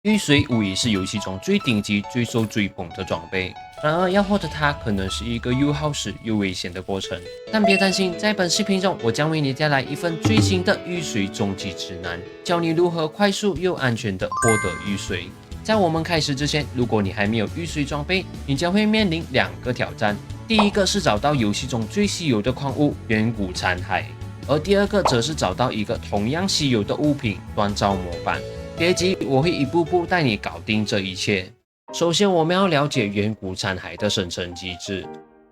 玉髓无疑是游戏中最顶级、最受追捧的装备，然而要获得它可能是一个又耗时又危险的过程。但别担心，在本视频中，我将为你带来一份最新的玉髓终极指南，教你如何快速又安全地获得玉髓。在我们开始之前，如果你还没有玉髓装备，你将会面临2个挑战。第一个是找到游戏中最稀有的矿物远古残骸，而第二个则是找到一个同样稀有的物品锻造模板。别急，我会一步步带你搞定这一切。首先，我们要了解远古残骸的生成机制。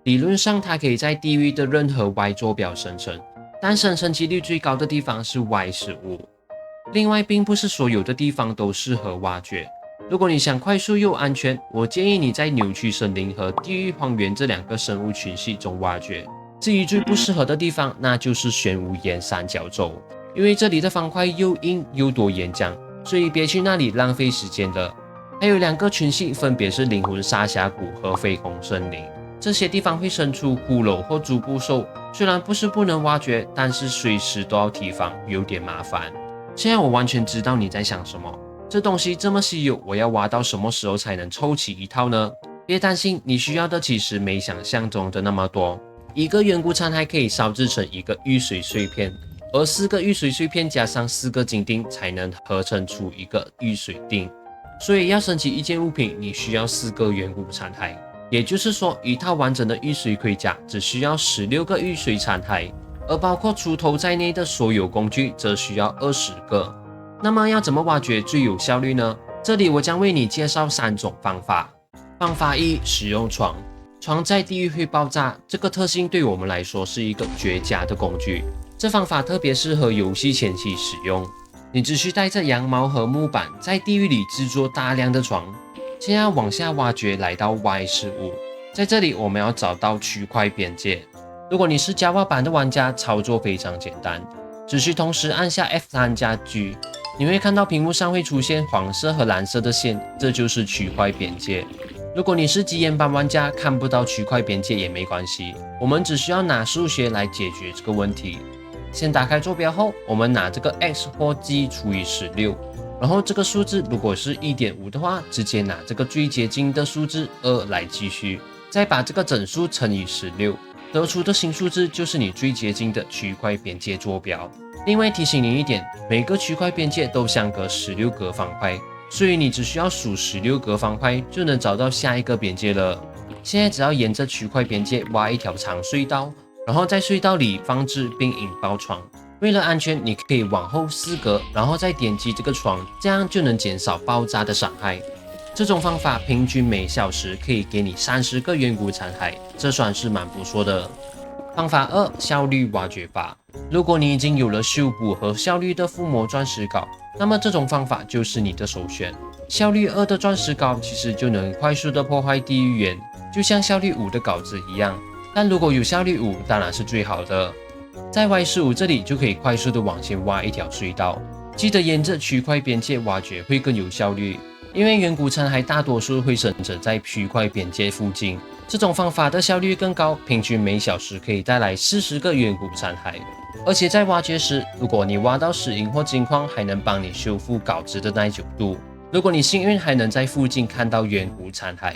理论上，它可以在地狱的任何 Y 坐标生成，但生成几率最高的地方是 Y15。另外，并不是所有的地方都适合挖掘。如果你想快速又安全，我建议你在扭曲森林和地狱荒原这2个生物群系中挖掘。至于最不适合的地方，那就是玄武岩三角洲，因为这里的方块又硬又多岩浆，所以别去那里浪费时间了。还有2个群系，分别是灵魂沙峡谷和绯红森林。这些地方会生出骷髅或足部兽，虽然不是不能挖掘，但是随时都要提防，有点麻烦。现在我完全知道你在想什么，这东西这么稀有，我要挖到什么时候才能凑齐一套呢？别担心，你需要的其实没想象中的那么多。一个远古残骸可以烧制成1个玉髓碎片，而4个玉髓碎片加上4个金锭才能合成出1个玉髓锭。所以要升级一件物品，你需要4个远古残骸，也就是说，一套完整的玉髓盔甲只需要16个玉髓残骸，而包括锄头在内的所有工具则需要20个。那么要怎么挖掘最有效率呢？这里我将为你介绍3种方法。方法1：使用床。床在地狱会爆炸，这个特性对我们来说是一个绝佳的工具。这方法特别适合游戏前期使用。你只需带着羊毛和木板，在地狱里制作大量的床。现在往下挖掘，来到 Y15，在这里我们要找到区块边界。如果你是 Java 版的玩家，操作非常简单，只需同时按下 F3 加 G， 你会看到屏幕上会出现黄色和蓝色的线，这就是区块边界。如果你是基岩版玩家，看不到区块边界也没关系，我们只需要拿数学来解决这个问题。先打开坐标后，我们拿这个 x 或 g 除以16，然后这个数字如果是 1.5 的话，直接拿这个最接近的数字2来继续，再把这个整数乘以16，得出的新数字就是你最接近的区块边界坐标。另外提醒你一点，每个区块边界都相隔16个方块，所以你只需要数16个方块就能找到下一个边界了。现在只要沿着区块边界挖一条长隧道，然后在隧道里放置并引爆床。为了安全，你可以往后4格，然后再点击这个床，这样就能减少爆炸的伤害。这种方法平均每小时可以给你30个远古残骸，这算是蛮不错的。方法2：效率挖掘法。如果你已经有了修补和效率的附魔钻石镐，那么这种方法就是你的首选。效率2的钻石镐其实就能快速的破坏地狱岩，就像效率5的镐子一样。但如果有效率5，当然是最好的。在 Y15 这里就可以快速的往前挖一条隧道，记得沿着区块边界挖掘会更有效率，因为远古残骸大多数会生成在区块边界附近。这种方法的效率更高，平均每小时可以带来40个远古残骸。而且在挖掘时，如果你挖到石英或金矿，还能帮你修复镐子的耐久度。如果你幸运，还能在附近看到远古残骸。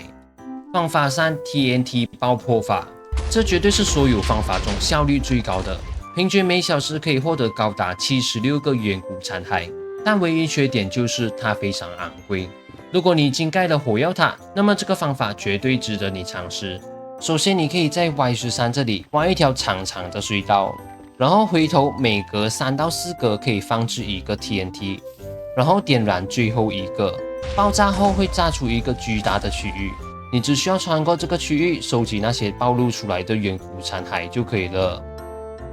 方法3： TNT 爆破法。这绝对是所有方法中效率最高的，平均每小时可以获得高达76个远古残骸，但唯一缺点就是它非常昂贵。如果你已经盖了火药塔，那么这个方法绝对值得你尝试。首先，你可以在 Y13 这里挖一条长长的隧道，然后回头每隔3到4格可以放置1个 TNT， 然后点燃最后1个，爆炸后会炸出一个巨大的区域。你只需要穿过这个区域，收集那些暴露出来的远古残骸就可以了。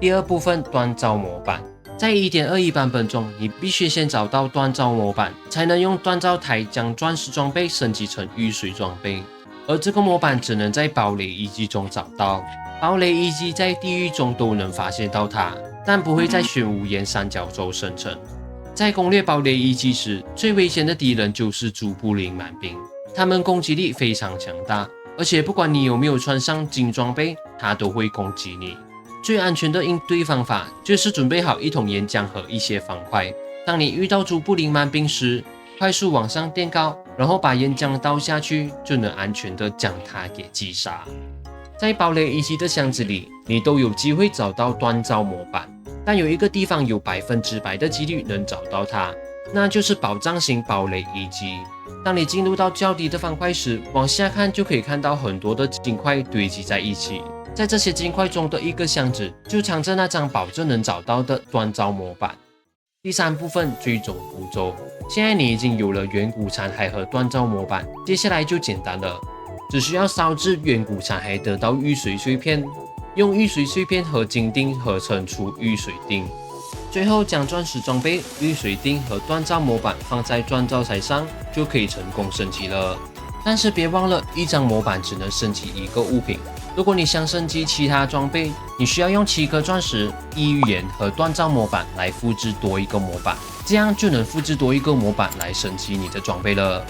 第二部分，锻造模板。在 1.21 版本中，你必须先找到锻造模板，才能用锻造台将钻石装备升级成玉髓装备。而这个模板只能在堡垒遗迹中找到，堡垒遗迹在地狱中都能发现到它，但不会在玄武岩三角洲生成。在攻略堡垒遗迹时，最危险的敌人就是祖布林蛮兵。他们攻击力非常强大，而且不管你有没有穿上金装备，它都会攻击你。最安全的应对方法就是准备好一桶岩浆和一些方块。当你遇到祖布林蛮兵时，快速往上垫高，然后把岩浆倒下去，就能安全的将它给击杀。在堡垒遗迹的箱子里，你都有机会找到锻造模板，但有一个地方有100%的几率能找到它，那就是宝藏型堡垒遗迹。当你进入到较低的方块时，往下看就可以看到很多的金块堆积在一起，在这些金块中的一个箱子就藏着那张保证能找到的锻造模板。第3部分最终步骤，现在你已经有了远古残骸和锻造模板，接下来就简单了，只需要烧制远古残骸得到玉髓碎片，用玉髓碎片和金锭合成出玉髓锭，最后将钻石装备、玉髓锭和锻造模板放在锻造台上，就可以成功升级了。但是别忘了，一张模板只能升级一个物品。如果你想升级其他装备，你需要用7颗钻石、1预言和锻造模板来复制多一个模板，这样就能复制多一个模板来升级你的装备了。